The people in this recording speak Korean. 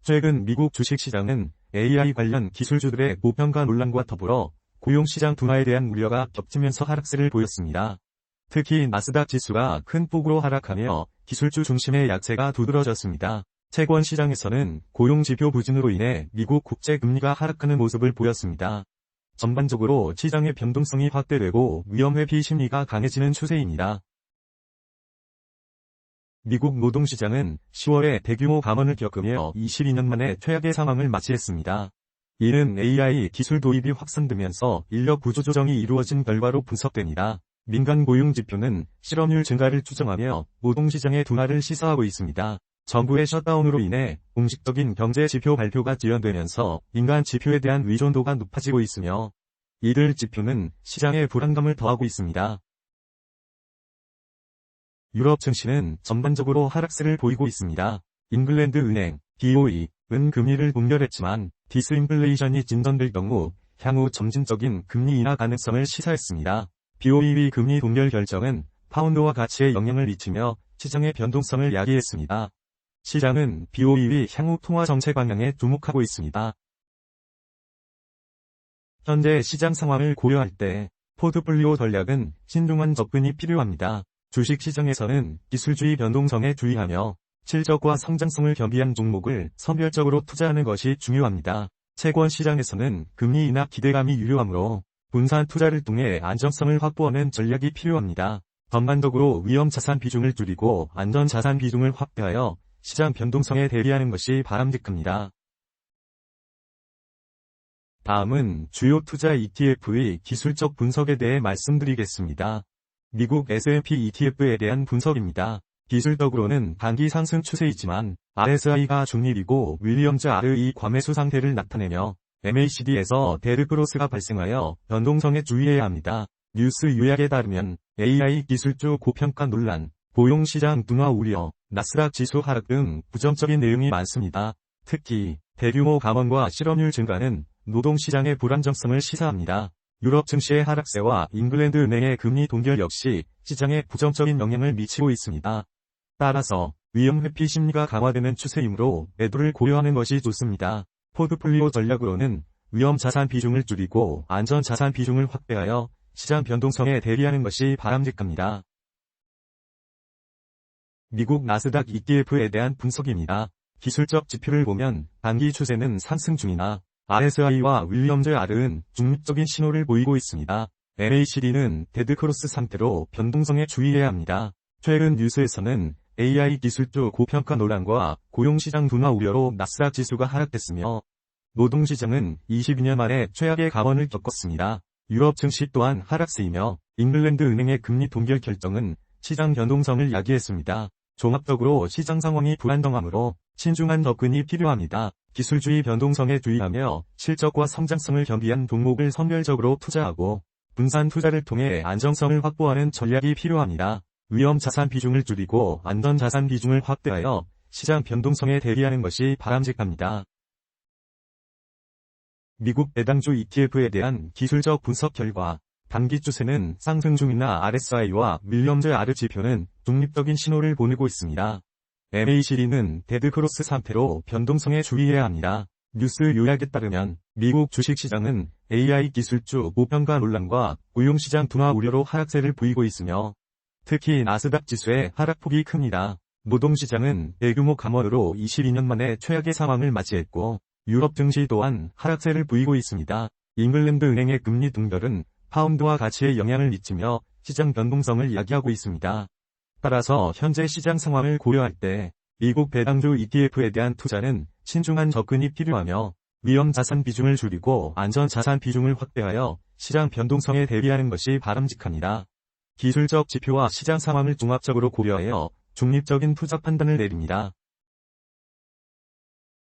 최근 미국 주식시장은 AI 관련 기술주들의 고평가 논란과 더불어 고용시장 둔화에 대한 우려가 겹치면서 하락세를 보였습니다. 특히 나스닥 지수가 큰 폭으로 하락하며 기술주 중심의 약세가 두드러졌습니다. 채권 시장에서는 고용지표 부진으로 인해 미국 국채금리가 하락하는 모습을 보였습니다. 전반적으로 시장의 변동성이 확대되고 위험회피 심리가 강해지는 추세입니다. 미국 노동시장은 10월에 대규모 감원을 겪으며 22년 만에 최악의 상황을 맞이했습니다. 이는 AI 기술 도입이 확산되면서 인력 구조 조정이 이루어진 결과로 분석됩니다. 민간 고용 지표는 실업률 증가를 추정하며 노동시장의 둔화를 시사하고 있습니다. 정부의 셧다운으로 인해 공식적인 경제 지표 발표가 지연되면서 민간 지표에 대한 의존도가 높아지고 있으며 이들 지표는 시장의 불안감을 더하고 있습니다. 유럽 증시는 전반적으로 하락세를 보이고 있습니다. 잉글랜드 은행, BOE는 금리를 동결했지만 디스인플레이션이 진전될 경우 향후 점진적인 금리 인하 가능성을 시사했습니다. BOE 금리 동결 결정은 파운드화 가치에 영향을 미치며 시장의 변동성을 야기했습니다. 시장은 BOE 향후 통화 정책 방향에 주목하고 있습니다. 현재 시장 상황을 고려할 때 포트폴리오 전략은 신중한 접근이 필요합니다. 주식시장에서는 기술주의 변동성에 주의하며 실적과 성장성을 겸비한 종목을 선별적으로 투자하는 것이 중요합니다. 채권 시장에서는 금리 인하 기대감이 유효하므로 분산 투자를 통해 안정성을 확보하는 전략이 필요합니다. 전반적으로 위험 자산 비중을 줄이고 안전 자산 비중을 확대하여 시장 변동성에 대비하는 것이 바람직합니다. 다음은 주요 투자 ETF의 기술적 분석에 대해 말씀드리겠습니다. 미국 S&P ETF에 대한 분석입니다. 기술적으로는 단기 상승 추세이지만 RSI가 중립이고 윌리엄즈 R의 과매수 상태를 나타내며 MACD에서 데드크로스가 발생하여 변동성에 주의해야 합니다. 뉴스 요약에 따르면 AI 기술주 고평가 논란, 고용시장 둔화 우려, 나스닥 지수 하락 등 부정적인 내용이 많습니다. 특히 대규모 감원과 실업률 증가는 노동시장의 불안정성을 시사합니다. 유럽 증시의 하락세와 잉글랜드 은행의 금리 동결 역시 시장에 부정적인 영향을 미치고 있습니다. 따라서 위험 회피 심리가 강화되는 추세이므로 매도를 고려하는 것이 좋습니다. 포트폴리오 전략으로는 위험 자산 비중을 줄이고 안전 자산 비중을 확대하여 시장 변동성에 대비하는 것이 바람직합니다. 미국 나스닥 ETF에 대한 분석입니다. 기술적 지표를 보면 단기 추세는 상승 중이나 RSI와 윌리엄즈 R은 중립적인 신호를 보이고 있습니다. MACD는 데드크로스 상태로 변동성에 주의해야 합니다. 최근 뉴스에서는 AI 기술주 고평가 논란과 고용시장 둔화 우려로 나스닥 지수가 하락됐으며 노동시장은 22년 만에 최악의 감원을 겪었습니다. 유럽 증시 또한 하락세이며 잉글랜드 은행의 금리 동결 결정은 시장 변동성을 야기했습니다. 종합적으로 시장 상황이 불안정하므로 신중한 접근이 필요합니다. 기술주의 변동성에 주의하며 실적과 성장성을 겸비한 종목을 선별적으로 투자하고 분산 투자를 통해 안정성을 확보하는 전략이 필요합니다. 위험 자산 비중을 줄이고 안전 자산 비중을 확대하여 시장 변동성에 대비하는 것이 바람직합니다. 미국 배당주 ETF에 대한 기술적 분석 결과 단기 추세는 상승 중이나 RSI와 윌리엄즈 R 지표는 중립적인 신호를 보내고 있습니다. MACD는 데드크로스 상태로 변동성에 주의해야 합니다. 뉴스 요약에 따르면 미국 주식시장은 AI 기술주 고평가 논란과 고용시장 둔화 우려로 하락세를 보이고 있으며 특히 나스닥 지수의 하락폭이 큽니다. 노동시장은 대규모 감원으로 22년 만에 최악의 상황을 맞이했고 유럽 증시 또한 하락세를 보이고 있습니다. 잉글랜드 은행의 금리 동결은 파운드화 가치에 영향을 미치며 시장 변동성을 야기하고 있습니다. 따라서 현재 시장 상황을 고려할 때 미국 배당주 ETF에 대한 투자는 신중한 접근이 필요하며 위험 자산 비중을 줄이고 안전 자산 비중을 확대하여 시장 변동성에 대비하는 것이 바람직합니다. 기술적 지표와 시장 상황을 종합적으로 고려하여 중립적인 투자 판단을 내립니다.